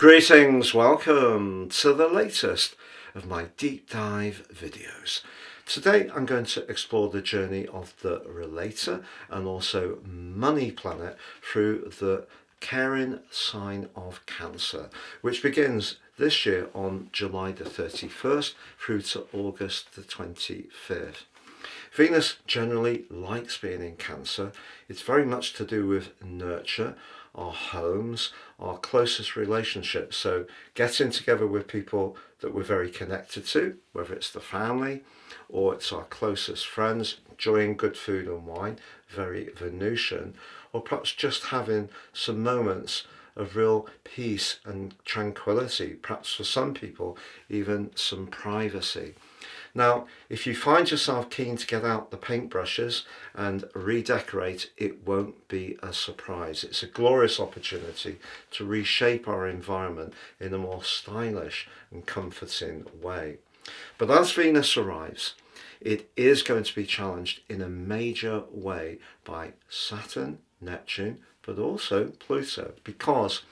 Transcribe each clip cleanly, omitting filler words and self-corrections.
Greetings, welcome to the latest of my deep dive videos. Today I'm going to explore the journey of the relator and also money planet through the caring sign of Cancer, which begins this year on July the 31st through to August the 25th. Venus generally likes being in Cancer. It's very much to do with nurture, our homes, our closest relationships. So getting together with people that we're very connected to, whether it's the family or it's our closest friends, enjoying good food and wine, very Venusian, or perhaps just having some moments of real peace and tranquility, perhaps for some people even some privacy. Now, if you find yourself keen to get out the paintbrushes and redecorate, it won't be a surprise. It's a glorious opportunity to reshape our environment in a more stylish and comforting way. But as Venus arrives, it is going to be challenged in a major way by Saturn, Neptune, but also Pluto, because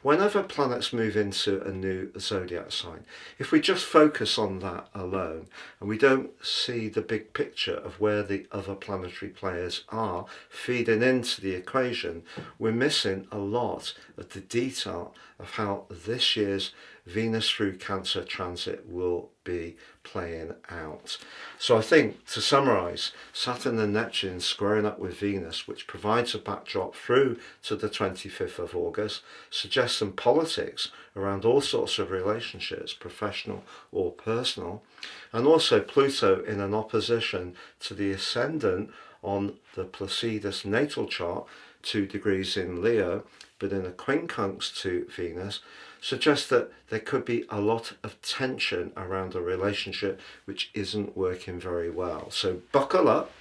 whenever planets move into a new zodiac sign, if we just focus on that alone and we don't see the big picture of where the other planetary players are feeding into the equation, we're missing a lot of the detail of how this year's Venus through Cancer transit will be playing out. So I think, to summarise, Saturn and Neptune squaring up with Venus, which provides a backdrop through to the 25th of August, suggests some politics around all sorts of relationships, professional or personal, and also Pluto in an opposition to the ascendant on the Placidus natal chart, 2 degrees in Leo, but in a quincunx to Venus, suggests that there could be a lot of tension around a relationship which isn't working very well. So buckle up.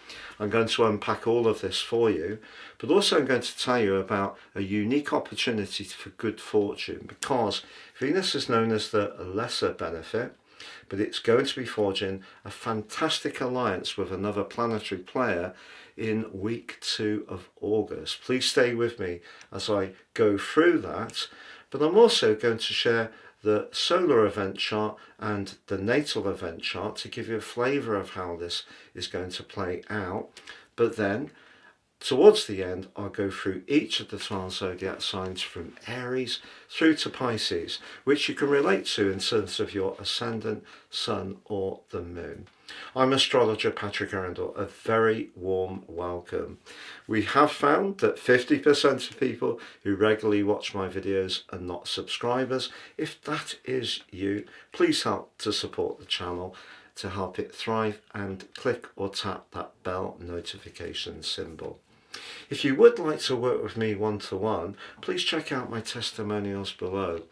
I'm going to unpack all of this for you, but also I'm going to tell you about a unique opportunity for good fortune, because Venus is known as the lesser benefit, but it's going to be forging a fantastic alliance with another planetary player in week 2 of August. Please stay with me as I go through that, but I'm also going to share the solar event chart and the natal event chart to give you a flavour of how this is going to play out. But then towards the end, I'll go through each of the 12 zodiac signs from Aries through to Pisces, which you can relate to in terms of your ascendant, sun or the moon. I'm astrologer Patrick Arundell. A very warm welcome. We have found that 50% of people who regularly watch my videos are not subscribers. If that is you, please help to support the channel to help it thrive and click or tap that bell notification symbol. If you would like to work with me one-to-one, please check out my testimonials below.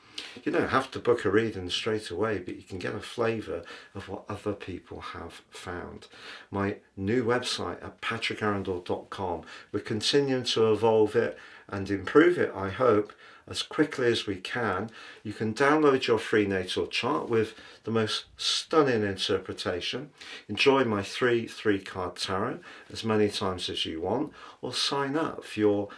You don't have to book a reading straight away, but you can get a flavour of what other people have found. My new website at patrickarundell.com, we're continuing to evolve it and improve it, I hope, as quickly as we can. You can download your free natal chart with the most stunning interpretation, enjoy my 3-card tarot as many times as you want, or sign up for your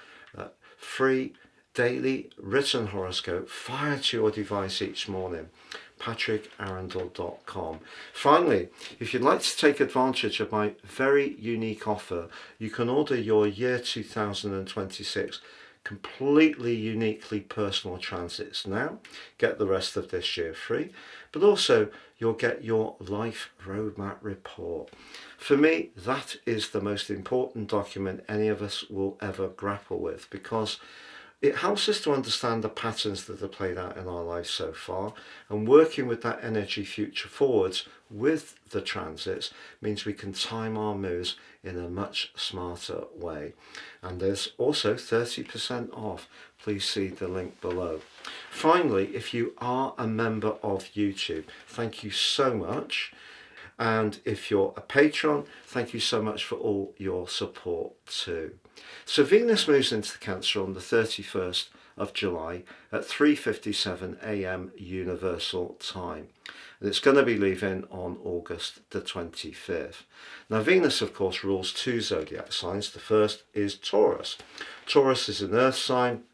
free daily written horoscope fired to your device each morning. patrickarundell.com. Finally, if you'd like to take advantage of my very unique offer, you can order your year 2026 completely uniquely personal transits now, get the rest of this year free, but also you'll get your life roadmap report. For me, that is the most important document any of us will ever grapple with, because it helps us to understand the patterns that have played out in our lives so far, and working with that energy future forwards with the transits means we can time our moves in a much smarter way. And there's also 30% off. Please see the link below. Finally, if you are a member of YouTube, thank you so much. And if you're a patron, thank you so much for all your support too. So Venus moves into Cancer on the 31st of July at 3:57 a.m. Universal Time. And it's going to be leaving on August the 25th. Now Venus, of course, rules 2 zodiac signs. The first is Taurus. Taurus is an earth sign,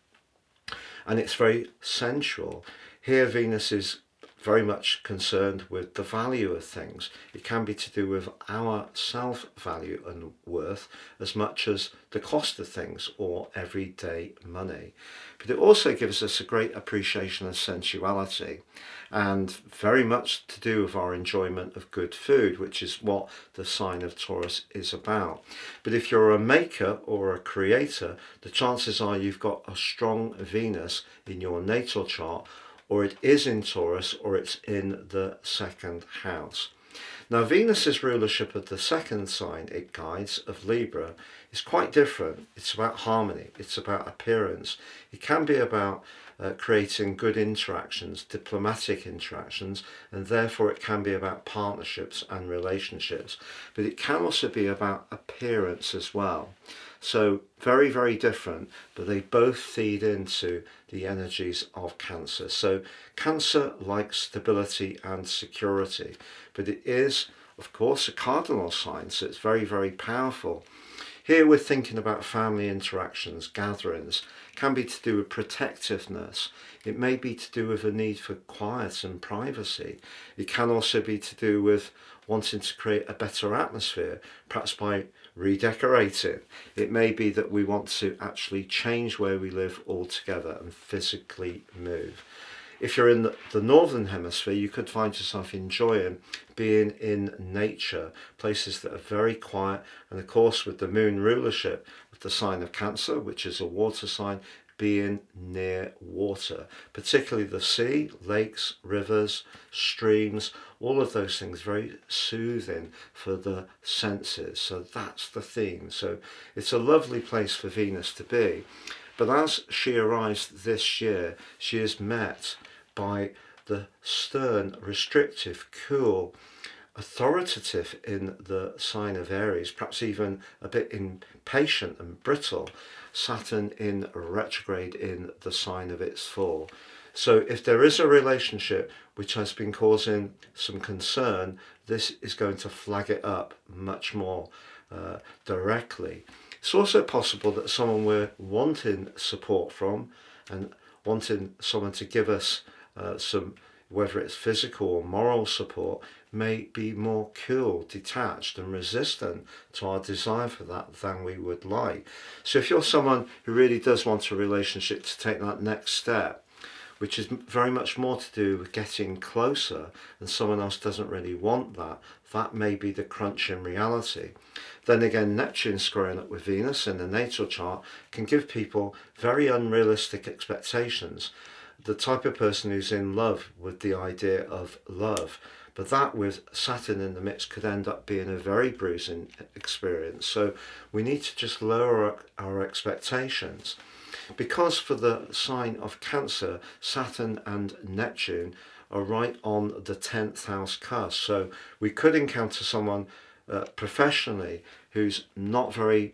and it's very sensual. Here Venus is very much concerned with the value of things. It can be to do with our self-value and worth as much as the cost of things or everyday money. But it also gives us a great appreciation of sensuality and very much to do with our enjoyment of good food, which is what the sign of Taurus is about. But if you're a maker or a creator, the chances are you've got a strong Venus in your natal chart, or it is in Taurus, or it's in the second house. Now, Venus's rulership of the second sign it guides, of Libra, is quite different. It's about harmony, it's about appearance. It can be about creating good interactions, diplomatic interactions, and therefore it can be about partnerships and relationships. But it can also be about appearance as well. So very, very different, but they both feed into the energies of Cancer. So Cancer likes stability and security, but it is, of course, a cardinal sign, so it's very, very powerful. Here we're thinking about family interactions, gatherings. It can be to do with protectiveness. It may be to do with a need for quiet and privacy. It can also be to do with wanting to create a better atmosphere, perhaps by redecorating. It may be that we want to actually change where we live altogether and physically move. If you're in the northern hemisphere, you could find yourself enjoying being in nature, places that are very quiet, and of course with the moon rulership of the sign of Cancer, which is a water sign, being near water, particularly the sea, lakes, rivers, streams, all of those things very soothing for the senses. So that's the theme. So it's a lovely place for Venus to be. But as she arrives this year, she is met by the stern, restrictive, cool, authoritative in the sign of Aries, perhaps even a bit impatient and brittle, Saturn in retrograde in the sign of its fall. So if there is a relationship which has been causing some concern, this is going to flag it up much more directly. It's also possible that someone we're wanting support from and wanting someone to give us some, whether it's physical or moral support, may be more cool, detached and resistant to our desire for that than we would like. So if you're someone who really does want a relationship to take that next step, which is very much more to do with getting closer, and someone else doesn't really want that, that may be the crunch in reality. Then again, Neptune squaring up with Venus in the natal chart can give people very unrealistic expectations. The type of person who's in love with the idea of love. But that with Saturn in the mix could end up being a very bruising experience. So we need to just lower our expectations. Because for the sign of Cancer, Saturn and Neptune are right on the 10th house cusp. So we could encounter someone professionally who's not very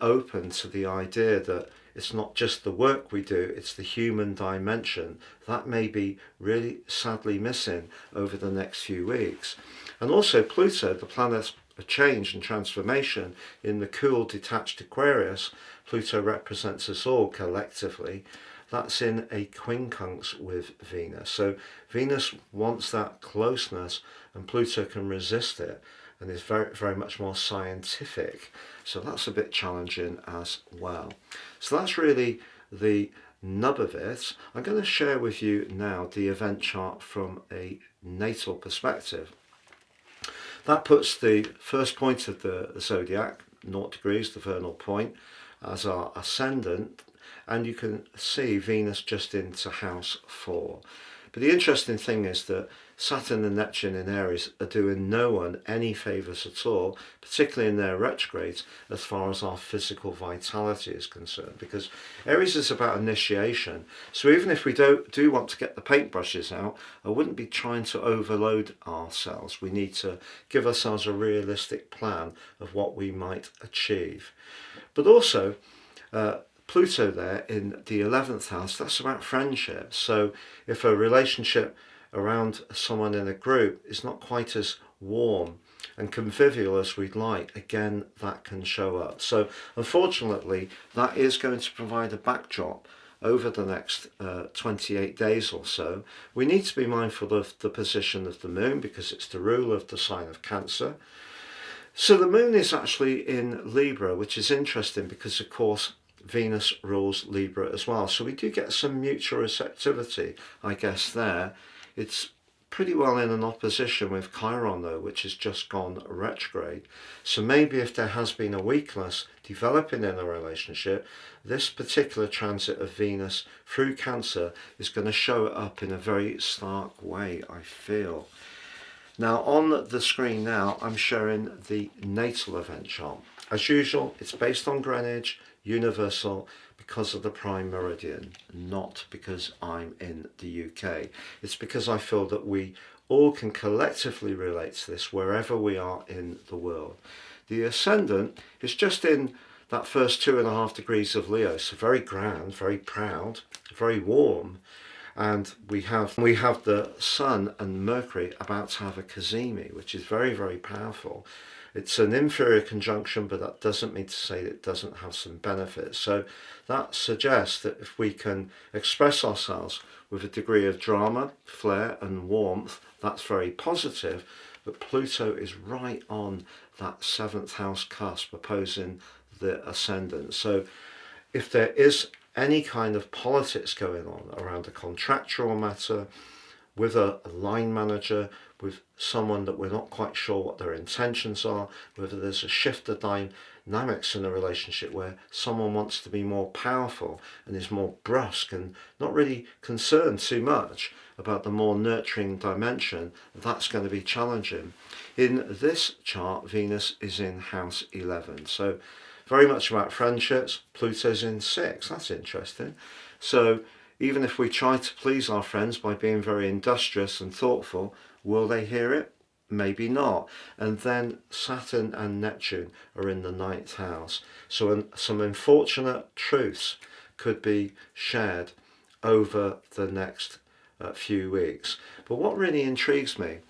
open to the idea that it's not just the work we do, it's the human dimension. That may be really sadly missing over the next few weeks. And also Pluto, the planet of change and transformation, in the cool detached Aquarius, Pluto represents us all collectively. That's in a quincunx with Venus. So Venus wants that closeness and Pluto can resist it and is very, very much more scientific. So that's a bit challenging as well. So that's really the nub of it. I'm going to share with you now the event chart from a natal perspective. That puts the first point of the zodiac, 0 degrees, the vernal point, as our ascendant, and you can see Venus just into house 4. But the interesting thing is that Saturn and Neptune in Aries are doing no one any favours at all, particularly in their retrogrades, as far as our physical vitality is concerned, because Aries is about initiation. So even if we do want to get the paintbrushes out, I wouldn't be trying to overload ourselves. We need to give ourselves a realistic plan of what we might achieve. But also, Pluto there in the 11th house, that's about friendship. So if a relationship around someone in a group is not quite as warm and convivial as we'd like, again, that can show up. So unfortunately, that is going to provide a backdrop over the next 28 days or so, we need to be mindful of the position of the moon because it's the ruler of the sign of Cancer. So the moon is actually in Libra, which is interesting because, of course, Venus rules Libra as well. So we do get some mutual receptivity, I guess, there. It's pretty well in an opposition with Chiron, though, which has just gone retrograde. So maybe if there has been a weakness developing in a relationship, this particular transit of Venus through Cancer is going to show it up in a very stark way, I feel. Now, on the screen now, I'm showing the natal event chart. As usual, it's based on Greenwich, universal, because of the prime meridian, not because I'm in the UK. It's because I feel that we all can collectively relate to this wherever we are in the world. The ascendant is just in that first 2.5 degrees of Leo, so very grand, very proud, very warm. And we have the Sun and Mercury about to have a cazimi, which is very, very powerful. It's an inferior conjunction, but that doesn't mean to say that it doesn't have some benefits. So that suggests that if we can express ourselves with a degree of drama, flair and warmth, that's very positive. But Pluto is right on that 7th house cusp, opposing the ascendant. So if there is any kind of politics going on around a contractual matter, with a line manager, with someone that we're not quite sure what their intentions are, whether there's a shift of dynamics in a relationship where someone wants to be more powerful and is more brusque and not really concerned too much about the more nurturing dimension, that's going to be challenging. In this chart, Venus is in house 11, so very much about friendships. Pluto's in 6, that's interesting. So even if we try to please our friends by being very industrious and thoughtful, will they hear it? Maybe not. And then Saturn and Neptune are in the 9th house. So some unfortunate truths could be shared over the next few weeks. But what really intrigues me,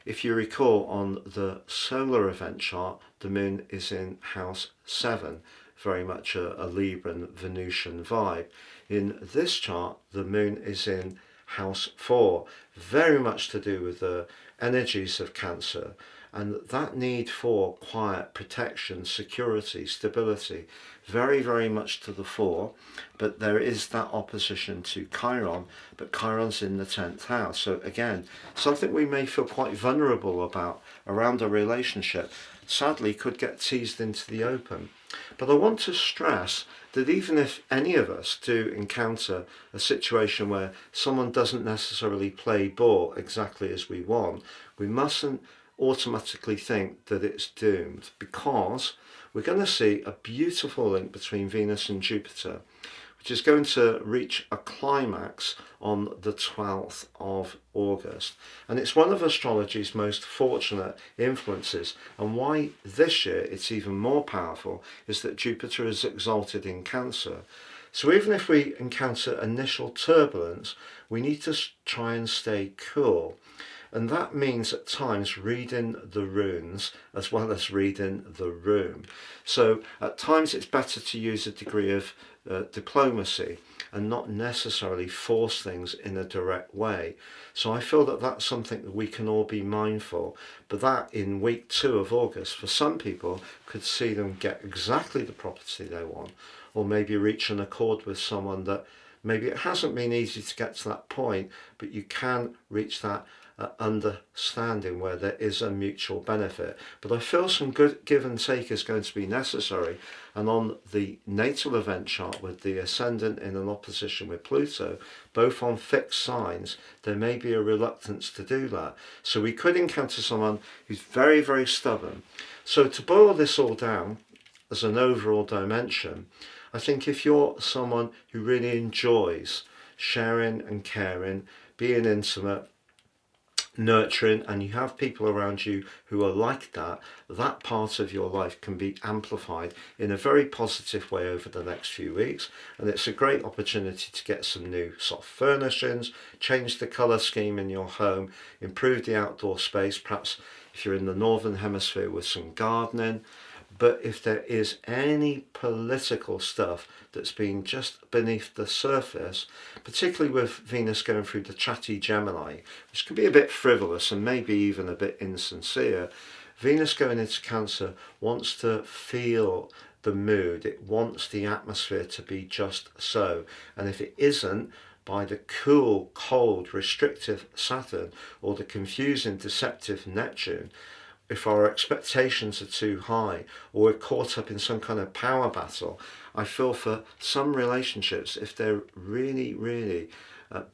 if you recall on the solar event chart, the moon is in house 7, very much a Libran Venusian vibe. In this chart, the moon is in house 4, very much to do with the energies of Cancer and that need for quiet, protection, security, stability, very, very much to the fore. But there is that opposition to Chiron, but Chiron's in the 10th house. So again, something we may feel quite vulnerable about around a relationship, sadly could get teased into the open. But I want to stress that even if any of us do encounter a situation where someone doesn't necessarily play ball exactly as we want, we mustn't automatically think that it's doomed, because we're going to see a beautiful link between Venus and Jupiter, which is going to reach a climax on the 12th of August. And it's one of astrology's most fortunate influences. And why this year it's even more powerful is that Jupiter is exalted in Cancer. So even if we encounter initial turbulence, we need to try and stay cool. And that means at times reading the runes as well as reading the room. So at times it's better to use a degree of diplomacy and not necessarily force things in a direct way. So I feel that that's something that we can all be mindful. But that in week 2 of August, for some people, could see them get exactly the property they want, or maybe reach an accord with someone that maybe it hasn't been easy to get to that point, but you can reach that understanding where there is a mutual benefit. But I feel some good give and take is going to be necessary. And on the natal event chart with the ascendant in an opposition with Pluto, both on fixed signs, there may be a reluctance to do that. So we could encounter someone who's very, very stubborn. So to boil this all down as an overall dimension, I think if you're someone who really enjoys sharing and caring, being intimate, nurturing, and you have people around you who are like that, that part of your life can be amplified in a very positive way over the next few weeks. And it's a great opportunity to get some new soft furnishings, change the colour scheme in your home, improve the outdoor space, perhaps if you're in the northern hemisphere with some gardening. But if there is any political stuff that's been just beneath the surface, particularly with Venus going through the chatty Gemini, which can be a bit frivolous and maybe even a bit insincere, Venus going into Cancer wants to feel the mood. It wants the atmosphere to be just so. And if it isn't, by the cool, cold, restrictive Saturn or the confusing, deceptive Neptune, if our expectations are too high or we're caught up in some kind of power battle, I feel for some relationships, if they're really, really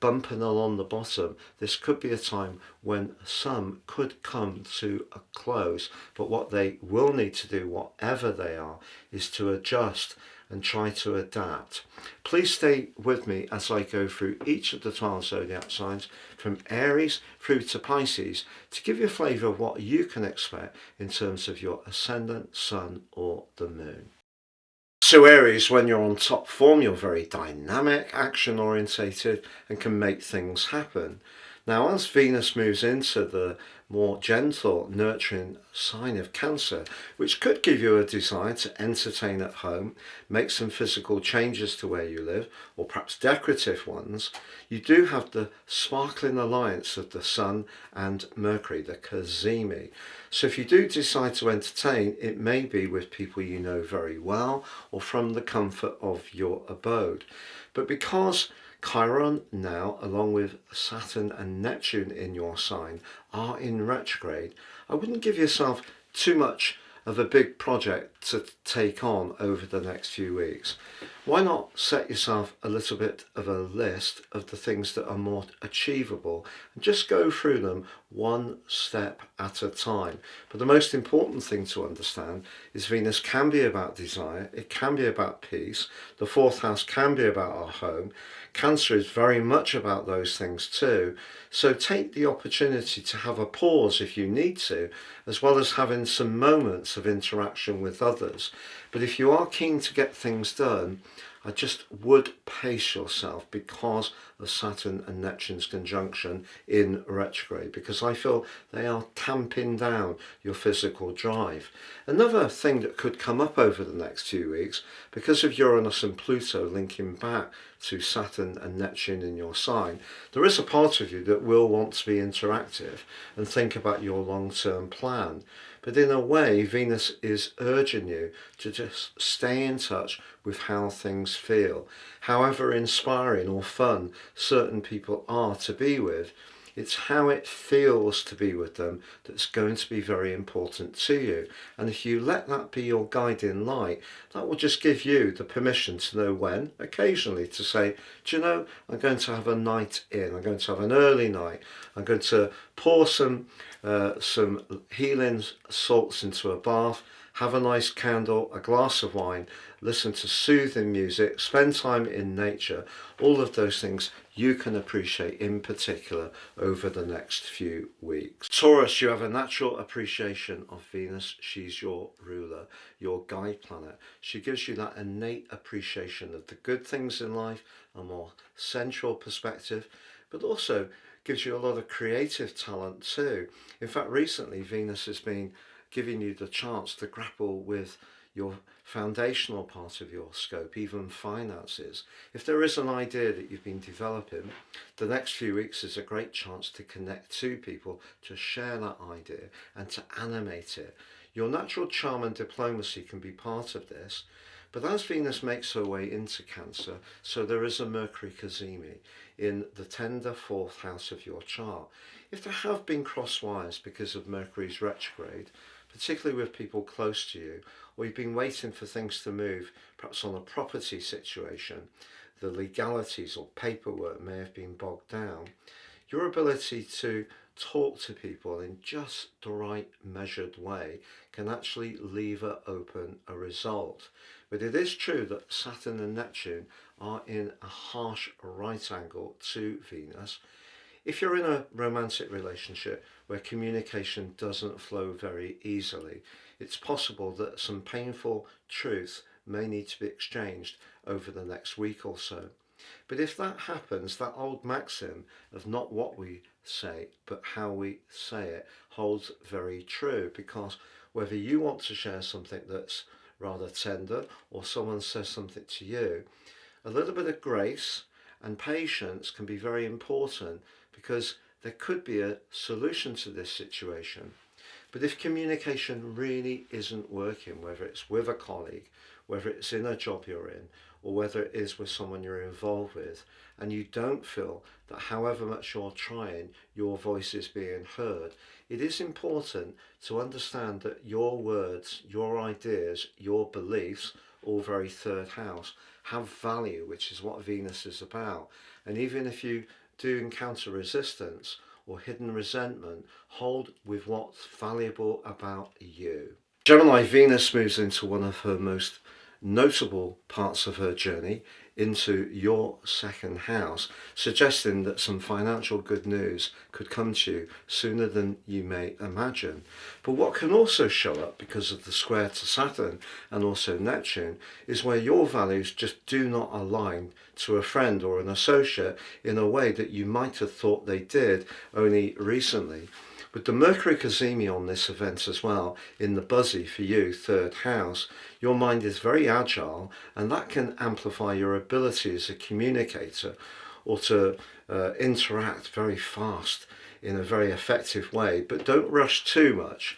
bumping along the bottom, this could be a time when some could come to a close. But what they will need to do, whatever they are, is to adjust and try to adapt. Please stay with me as I go through each of the 12 zodiac signs from Aries through to Pisces to give you a flavour of what you can expect in terms of your ascendant, sun or the moon. So Aries, when you're on top form, you're very dynamic, action orientated and can make things happen. Now as Venus moves into the more gentle, nurturing sign of Cancer, which could give you a desire to entertain at home, make some physical changes to where you live, or perhaps decorative ones, you do have the sparkling alliance of the Sun and Mercury, the cazimi. So if you do decide to entertain, it may be with people you know very well or from the comfort of your abode. But because Chiron now, along with Saturn and Neptune in your sign, are in retrograde, I wouldn't give yourself too much of a big project to take on over the next few weeks. Why not set yourself a little bit of a list of the things that are more achievable and just go through them one step at a time. But the most important thing to understand is Venus can be about desire, it can be about peace, the fourth house can be about our home, Cancer is very much about those things too. So take the opportunity to have a pause if you need to, as well as having some moments of interaction with others. But if you are keen to get things done, I just would pace yourself because of Saturn and Neptune's conjunction in retrograde, because I feel they are tamping down your physical drive. Another thing that could come up over the next 2 weeks, because of Uranus and Pluto linking back to Saturn and Neptune in your sign, there is a part of you that will want to be interactive and think about your long-term plan. But in a way, Venus is urging you to just stay in touch with how things feel. However inspiring or fun certain people are to be with, it's how it feels to be with them that's going to be very important to you. And if you let that be your guiding light, that will just give you the permission to know when, occasionally, to say, do you know, I'm going to have a night in, I'm going to have an early night, I'm going to pour some healing salts into a bath, have a nice candle, a glass of wine, listen to soothing music, spend time in nature. All of those things you can appreciate in particular over the next few weeks. Taurus, you have a natural appreciation of Venus. She's your ruler, your guide planet. She gives you that innate appreciation of the good things in life, a more sensual perspective, but also gives you a lot of creative talent too. In fact, recently Venus has been giving you the chance to grapple with your foundational part of your scope, even finances. If there is an idea that you've been developing, the next few weeks is a great chance to connect to people, to share that idea and to animate it. Your natural charm and diplomacy can be part of this, but as Venus makes her way into Cancer, so there is a Mercury cazimi in the tender fourth house of your chart. If there have been cross wires because of Mercury's retrograde, particularly with people close to you, or you've been waiting for things to move, perhaps on a property situation, the legalities or paperwork may have been bogged down, your ability to talk to people in just the right measured way can actually lever open a result. But it is true that Saturn and Neptune are in a harsh right angle to Venus. If you're in a romantic relationship where communication doesn't flow very easily, it's possible that some painful truth may need to be exchanged over the next week or so. But if that happens, that old maxim of not what we say, but how we say it holds very true, because whether you want to share something that's rather tender or someone says something to you, a little bit of grace and patience can be very important, because there could be a solution to this situation. But if communication really isn't working, whether it's with a colleague, whether it's in a job you're in, or whether it is with someone you're involved with, and you don't feel that however much you're trying, your voice is being heard, it is important to understand that your words, your ideas, your beliefs, all very third house, have value, which is what Venus is about. And even if you do encounter resistance or hidden resentment, hold with what's valuable about you. Gemini, Venus moves into one of her most notable parts of her journey, into your second house, suggesting that some financial good news could come to you sooner than you may imagine. But what can also show up, because of the square to Saturn and also Neptune, is where your values just do not align to a friend or an associate in a way that you might have thought they did only recently. With the Mercury cazimi on this event as well, in the buzzy for you, third house, your mind is very agile, and that can amplify your ability as a communicator, or to interact very fast in a very effective way. But don't rush too much.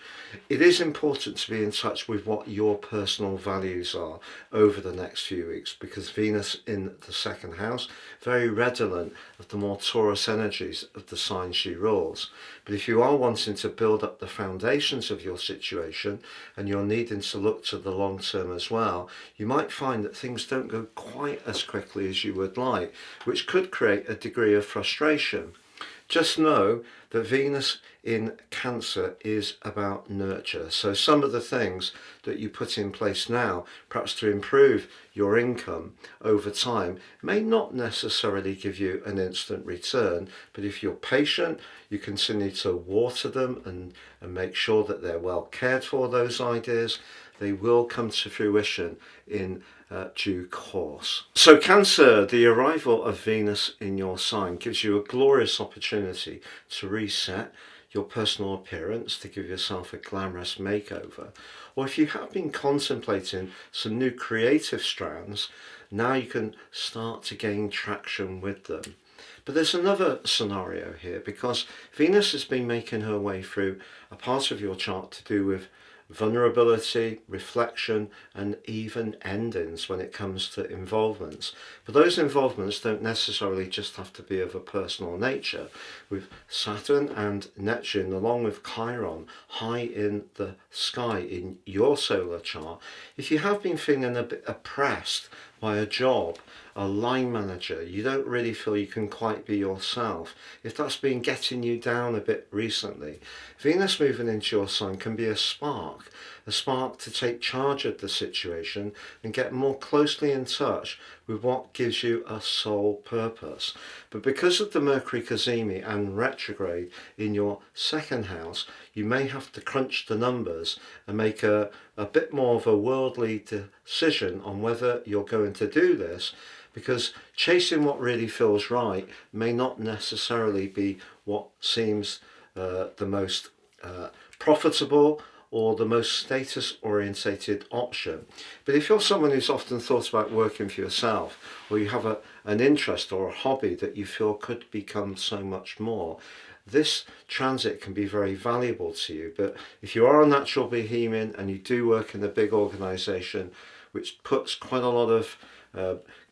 It is important to be in touch with what your personal values are over the next few weeks, because Venus in the second house, very redolent of the more Taurus energies of the sign she rules. But if you are wanting to build up the foundations of your situation, and you're needing to look to the long term as well, you might find that things don't go quite as quickly as you would like, which could create a degree of frustration. Just know that Venus in Cancer is about nurture. So some of the things that you put in place now, perhaps to improve your income over time, may not necessarily give you an instant return. But if you're patient, you continue to water them and make sure that they're well cared for, those ideas, they will come to fruition in due course. So Cancer, the arrival of Venus in your sign gives you a glorious opportunity to reset your personal appearance, to give yourself a glamorous makeover. Or if you have been contemplating some new creative strands, now you can start to gain traction with them. But there's another scenario here, because Venus has been making her way through a part of your chart to do with vulnerability, reflection, and even endings when it comes to involvements. But those involvements don't necessarily just have to be of a personal nature. With Saturn and Neptune, along with Chiron, high in the sky in your solar chart, if you have been feeling a bit oppressed by a job, a line manager, you don't really feel you can quite be yourself, if that's been getting you down a bit recently, Venus moving into your sign can be a spark to take charge of the situation and get more closely in touch with what gives you a soul purpose. But because of the Mercury cazimi and retrograde in your second house, you may have to crunch the numbers and make a bit more of a worldly decision on whether you're going to do this, because chasing what really feels right may not necessarily be what seems the most profitable or the most status orientated option. But if you're someone who's often thought about working for yourself, or you have an interest or a hobby that you feel could become so much more, this transit can be very valuable to you. But if you are a natural bohemian and you do work in a big organisation which puts quite a lot of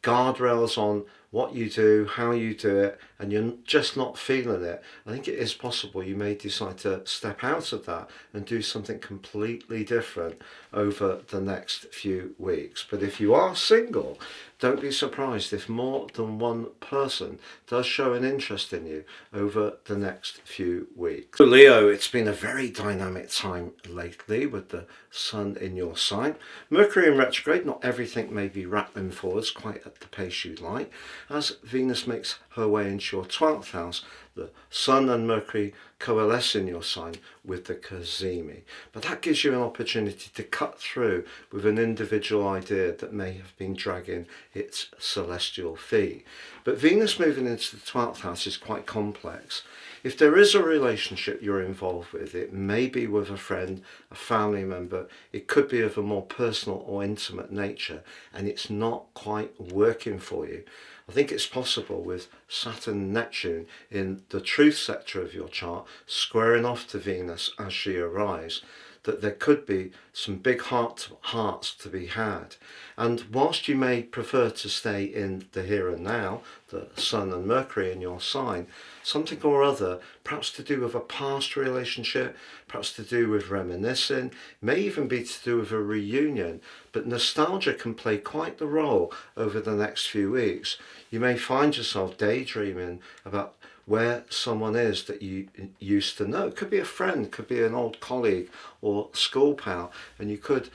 guardrails on what you do, how you do it, and you're just not feeling it, I think it is possible you may decide to step out of that and do something completely different over the next few weeks. But if you are single, don't be surprised if more than one person does show an interest in you over the next few weeks. So Leo, it's been a very dynamic time lately with the Sun in your sign. Mercury in retrograde, not everything may be rattling forwards quite at the pace you'd like. As Venus makes her way into your 12th house, the Sun and Mercury coalesce in your sign with the cazimi. But that gives you an opportunity to cut through with an individual idea that may have been dragging its celestial feet. But Venus moving into the 12th house is quite complex. If there is a relationship you're involved with, it may be with a friend, a family member, it could be of a more personal or intimate nature, and it's not quite working for you. I think it's possible with Saturn and Neptune in the truth sector of your chart, squaring off to Venus as she arrives, that there could be some big hearts to be had. And whilst you may prefer to stay in the here and now, the Sun and Mercury in your sign, something or other, perhaps to do with a past relationship, perhaps to do with reminiscing, may even be to do with a reunion, but nostalgia can play quite the role over the next few weeks. You may find yourself daydreaming about where someone is that you used to know. It could be a friend, could be an old colleague or school pal, and you could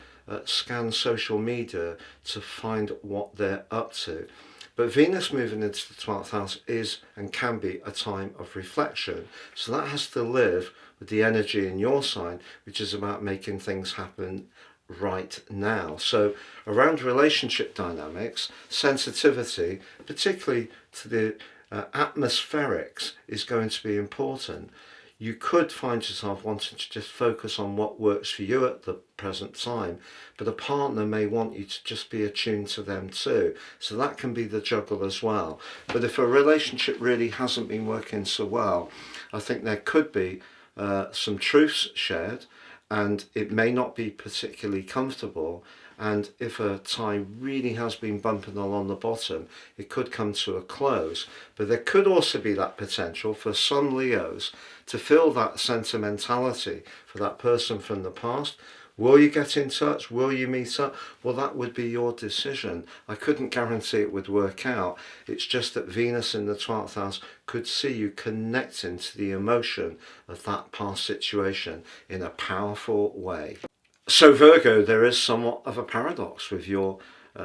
scan social media to find what they're up to. But Venus moving into the 12th house is and can be a time of reflection. So that has to live with the energy in your sign, which is about making things happen right now. So around relationship dynamics, sensitivity, particularly to the atmospherics, is going to be important. You could find yourself wanting to just focus on what works for you at the present time, but a partner may want you to just be attuned to them too. So that can be the juggle as well. But if a relationship really hasn't been working so well, I think there could be some truths shared, and it may not be particularly comfortable. And if a tie really has been bumping along the bottom, it could come to a close. But there could also be that potential for some Leos to feel that sentimentality for that person from the past. Will you get in touch? Will you meet up? Well, that would be your decision. I couldn't guarantee it would work out. It's just that Venus in the 12th house could see you connecting to the emotion of that past situation in a powerful way. So Virgo, there is somewhat of a paradox with your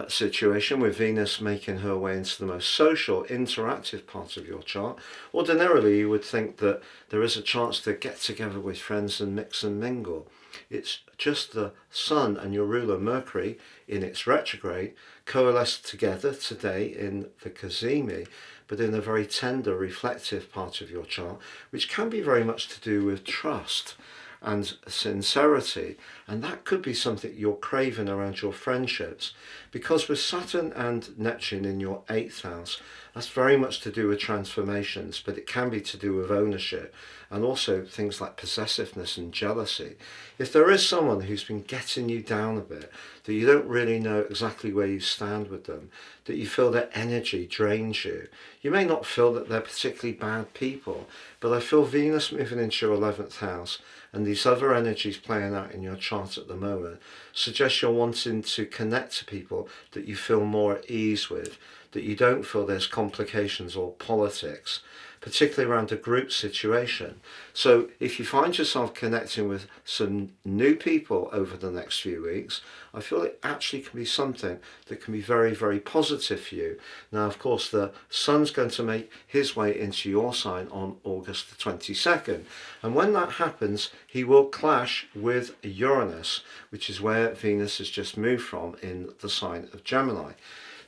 situation, with Venus making her way into the most social, interactive part of your chart. Ordinarily, you would think that there is a chance to get together with friends and mix and mingle. It's just the Sun and your ruler Mercury in its retrograde coalesced together today in the Cazimi, but in a very tender, reflective part of your chart, which can be very much to do with trust and sincerity, and that could be something you're craving around your friendships, because with Saturn and Neptune in your 8th house, that's very much to do with transformations, but it can be to do with ownership and also things like possessiveness and jealousy. If there is someone who's been getting you down a bit, that you don't really know exactly where you stand with them, that you feel their energy drains you, you may not feel that they're particularly bad people, but I feel Venus moving into your 11th house and these other energies playing out in your chart at the moment suggest you're wanting to connect to people that you feel more at ease with, that you don't feel there's complications or politics, particularly around a group situation. So if you find yourself connecting with some new people over the next few weeks, I feel it actually can be something that can be very, very positive for you. Now, of course, the Sun's going to make his way into your sign on August the 22nd. And when that happens, he will clash with Uranus, which is where Venus has just moved from in the sign of Gemini.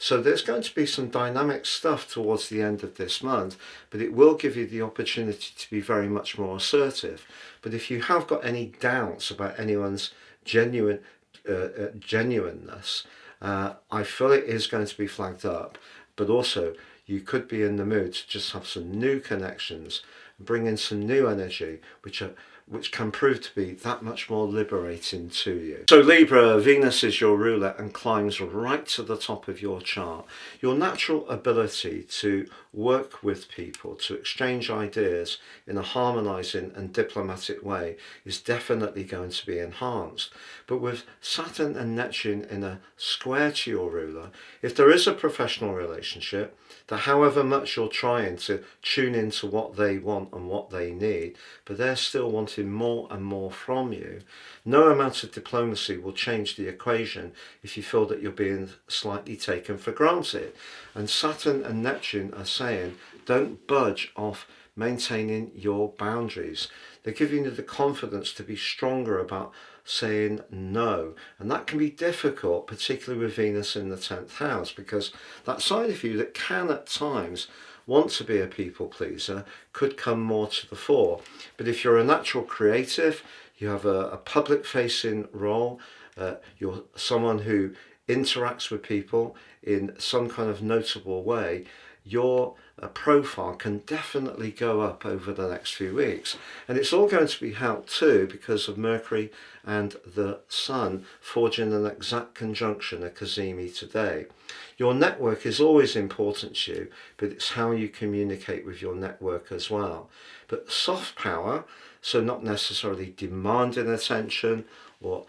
So there's going to be some dynamic stuff towards the end of this month, but it will give you the opportunity to be very much more assertive. But if you have got any doubts about anyone's genuineness, I feel it is going to be flagged up, but also you could be in the mood to just have some new connections, bring in some new energy, which can prove to be that much more liberating to you. So Libra, Venus is your ruler and climbs right to the top of your chart. Your natural ability to work with people, to exchange ideas in a harmonizing and diplomatic way is definitely going to be enhanced. But with Saturn and Neptune in a square to your ruler, if there is a professional relationship, that however much you're trying to tune into what they want and what they need, but they're still wanting more and more from you, no amount of diplomacy will change the equation if you feel that you're being slightly taken for granted. And Saturn and Neptune are saying, don't budge off maintaining your boundaries. They're giving you the confidence to be stronger about saying no, and that can be difficult, particularly with Venus in the 10th house, because that side of you that can at times want to be a people pleaser could come more to the fore. But if you're a natural creative, you have a public facing role, you're someone who interacts with people in some kind of notable way, your profile can definitely go up over the next few weeks. And it's all going to be helped too because of Mercury and the Sun forging an exact conjunction at Cazimi today. Your network is always important to you, but it's how you communicate with your network as well. But soft power, so not necessarily demanding attention or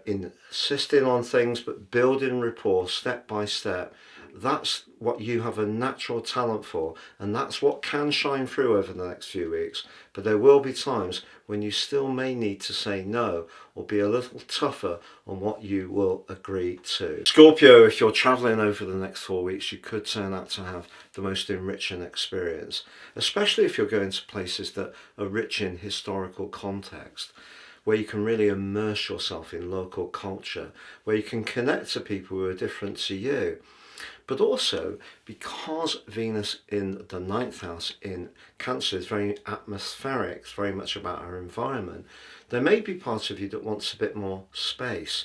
insisting on things, but building rapport step by step. That's what you have a natural talent for, and that's what can shine through over the next few weeks. But there will be times when you still may need to say no or be a little tougher on what you will agree to. Scorpio, if you're traveling over the next 4 weeks, you could turn out to have the most enriching experience, especially if you're going to places that are rich in historical context, where you can really immerse yourself in local culture, where you can connect to people who are different to you. But also, because Venus in the 9th house in Cancer is very atmospheric, it's very much about our environment, there may be part of you that wants a bit more space,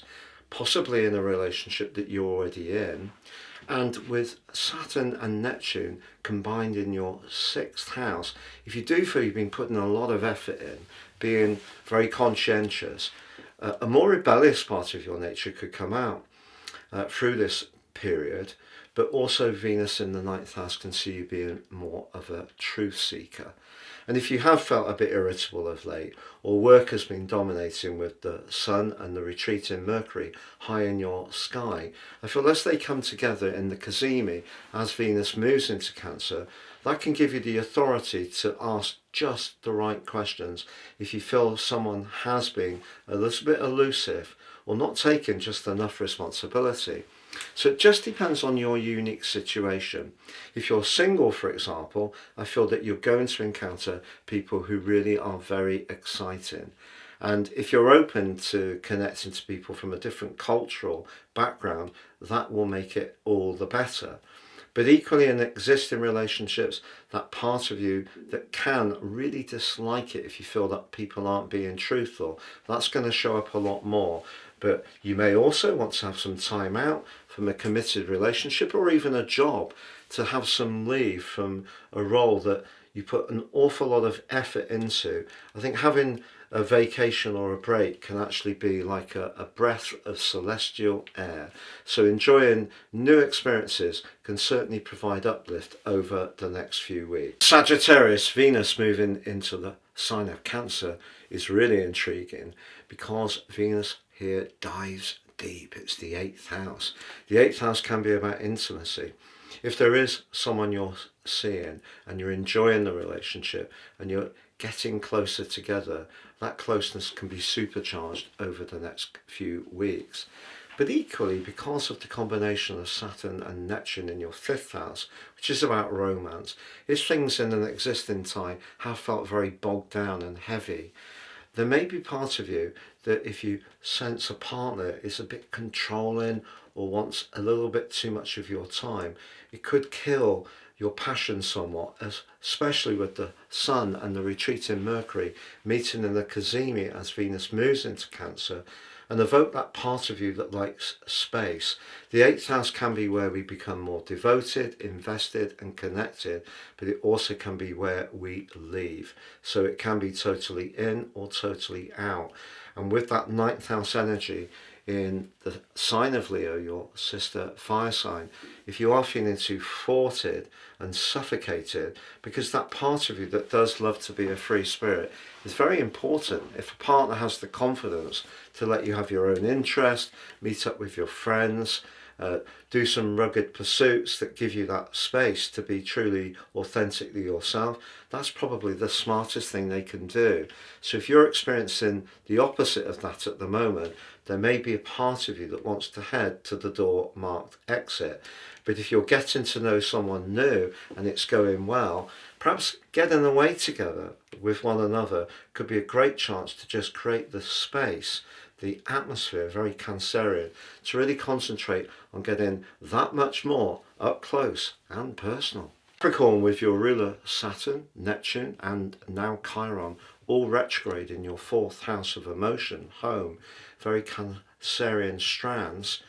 possibly in a relationship that you're already in. And with Saturn and Neptune combined in your 6th house, if you do feel you've been putting a lot of effort in, being very conscientious, a more rebellious part of your nature could come out through this period. But also Venus in the 9th house can see you being more of a truth seeker. And if you have felt a bit irritable of late, or work has been dominating with the Sun and the retreating Mercury high in your sky, I feel as they come together in the Cazimi as Venus moves into Cancer, that can give you the authority to ask just the right questions if you feel someone has been a little bit elusive or not taking just enough responsibility. So it just depends on your unique situation. If you're single, for example, I feel that you're going to encounter people who really are very exciting. And if you're open to connecting to people from a different cultural background, that will make it all the better. But equally in existing relationships, that part of you that can really dislike it if you feel that people aren't being truthful, that's going to show up a lot more. But you may also want to have some time out from a committed relationship or even a job, to have some leave from a role that you put an awful lot of effort into. I think having a vacation or a break can actually be like a breath of celestial air. So enjoying new experiences can certainly provide uplift over the next few weeks. Sagittarius, Venus moving into the sign of Cancer is really intriguing because Venus here dives deep. It's the 8th house. The 8th house can be about intimacy. If there is someone you're seeing and you're enjoying the relationship and you're getting closer together, that closeness can be supercharged over the next few weeks. But equally, because of the combination of Saturn and Neptune in your 5th house, which is about romance, if things in an existing tie have felt very bogged down and heavy, there may be part of you that if you sense a partner is a bit controlling or wants a little bit too much of your time, it could kill your passion somewhat, especially with the Sun and the retreating Mercury meeting in the Cazimi as Venus moves into Cancer, and evoke that part of you that likes space. The 8th house can be where we become more devoted, invested and connected, but it also can be where we leave. So it can be totally in or totally out. And with that 9th house energy in the sign of Leo, your sister fire sign, if you are feeling too thwarted and suffocated, because that part of you that does love to be a free spirit is very important. If a partner has the confidence to let you have your own interest, meet up with your friends, do some rugged pursuits that give you that space to be truly authentically yourself, that's probably the smartest thing they can do. So if you're experiencing the opposite of that at the moment, there may be a part of you that wants to head to the door marked exit. But if you're getting to know someone new and it's going well, perhaps getting away together with one another could be a great chance to just create the space, the atmosphere, very Cancerian, to really concentrate on getting that much more up close and personal. Capricorn, with your ruler Saturn, Neptune and now Chiron all retrograde in your 4th house of emotion, home, very Cancerian strands,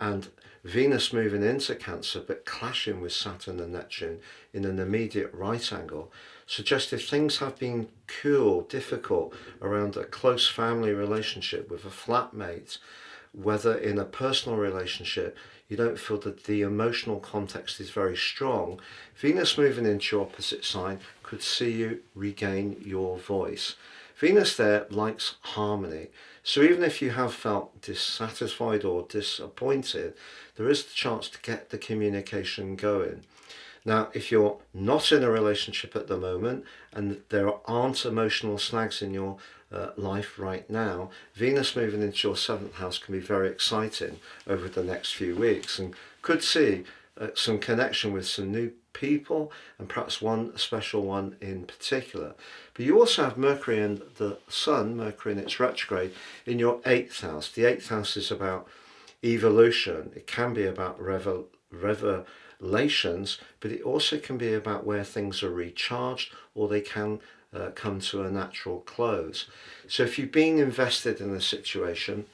and Venus moving into Cancer but clashing with Saturn and Neptune in an immediate right angle, suggests if things have been cool, difficult around a close family relationship with a flatmate, whether in a personal relationship you don't feel that the emotional context is very strong, Venus moving into your opposite sign could see you regain your voice. Venus there likes harmony, so even if you have felt dissatisfied or disappointed, there is the chance to get the communication going. Now, if you're not in a relationship at the moment and there aren't emotional snags in your life right now, Venus moving into your 7th house can be very exciting over the next few weeks and could see some connection with some new people and perhaps one special one in particular. But you also have Mercury and the Sun, Mercury in its retrograde, in your 8th house. The 8th house is about evolution. It can be about revelations, but it also can be about where things are recharged or they can come to a natural close. So if you've been invested in a situation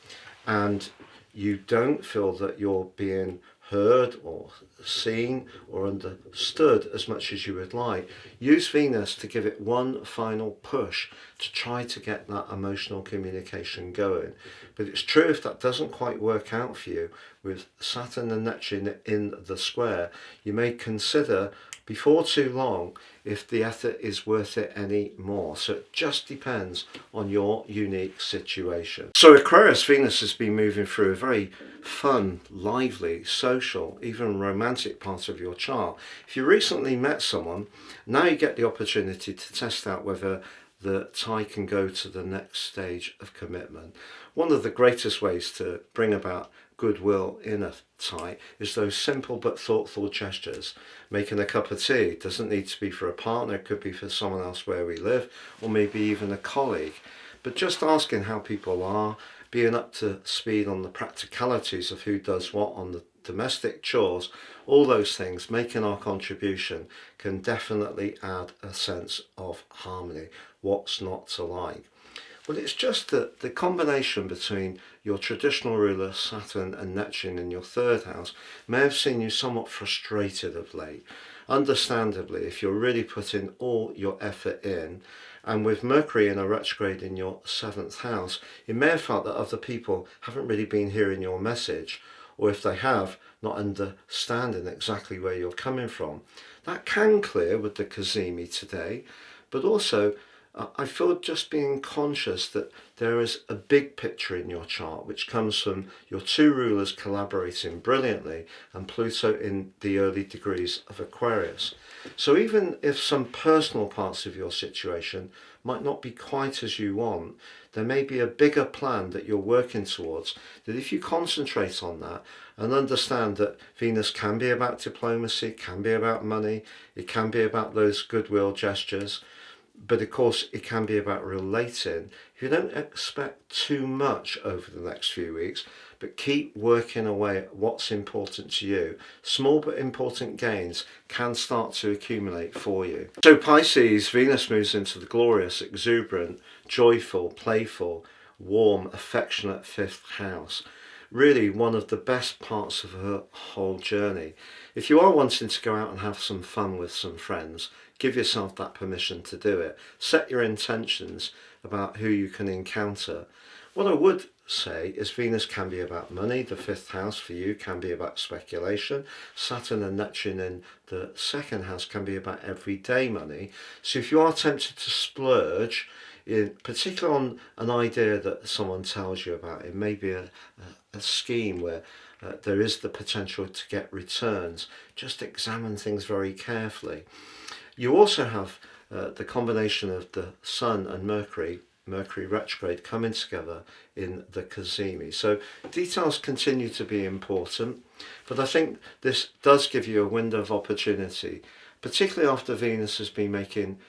and you don't feel that you're being heard or seen or understood as much as you would like, use Venus to give it one final push to try to get that emotional communication going. But it's true, if that doesn't quite work out for you with Saturn and Neptune in the square, you may consider before too long if the effort is worth it anymore. So it just depends on your unique situation. So Aquarius, Venus has been moving through a very fun, lively, social, even romantic part of your chart. If you recently met someone, now you get the opportunity to test out whether the tie can go to the next stage of commitment. One of the greatest ways to bring about goodwill in a tie is those simple but thoughtful gestures. Making a cup of tea, it doesn't need to be for a partner, it could be for someone else where we live, or maybe even a colleague. But just asking how people are, being up to speed on the practicalities of who does what on the domestic chores, all those things, making our contribution can definitely add a sense of harmony. What's not to like? Well, it's just that the combination between your traditional ruler Saturn and Neptune in your 3rd house may have seen you somewhat frustrated of late. Understandably, if you're really putting all your effort in, and with Mercury in a retrograde in your 7th house, you may have felt that other people haven't really been hearing your message, or if they have, not understanding exactly where you're coming from. That can clear with the Cazimi today, but also I feel just being conscious that there is a big picture in your chart which comes from your 2 rulers collaborating brilliantly and Pluto in the early degrees of Aquarius. So even if some personal parts of your situation might not be quite as you want, there may be a bigger plan that you're working towards, that if you concentrate on that and understand that Venus can be about diplomacy, can be about money, it can be about those goodwill gestures, but of course it can be about relating. If you don't expect too much over the next few weeks, but keep working away at what's important to you, small but important gains can start to accumulate for you. So Pisces, Venus moves into the glorious, exuberant, joyful, playful, warm, affectionate 5th house. Really one of the best parts of her whole journey. If you are wanting to go out and have some fun with some friends, give yourself that permission to do it. Set your intentions about who you can encounter. What I would say is Venus can be about money. The 5th house for you can be about speculation. Saturn and Neptune in the 2nd house can be about everyday money. So if you are tempted to splurge, particularly on an idea that someone tells you about, it may be a scheme where there is the potential to get returns. Just examine things very carefully. You also have the combination of the Sun and Mercury retrograde coming together in the Cazimi. So details continue to be important, but I think this does give you a window of opportunity, particularly after Venus has been making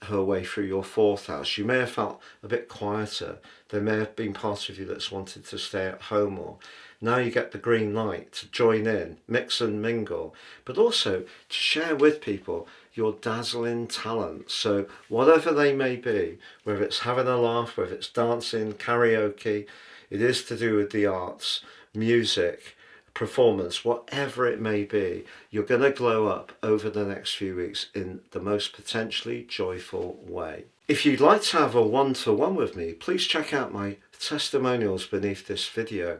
her way through your 4th house. You may have felt a bit quieter. There may have been parts of you that's wanted to stay at home more. Now you get the green light to join in, mix and mingle, but also to share with people your dazzling talents. So whatever they may be, whether it's having a laugh, whether it's dancing, karaoke, it is to do with the arts, music, performance, whatever it may be, you're going to glow up over the next few weeks in the most potentially joyful way. If you'd like to have a one-to-one with me, please check out my testimonials beneath this video.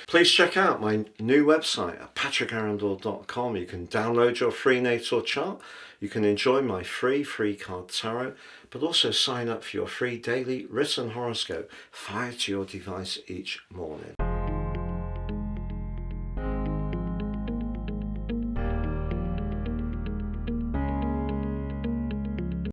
Please check out my new website at patrickarundell.com. You can download your free natal chart, you can enjoy my free card tarot, but also sign up for your free daily written horoscope fired to your device each morning.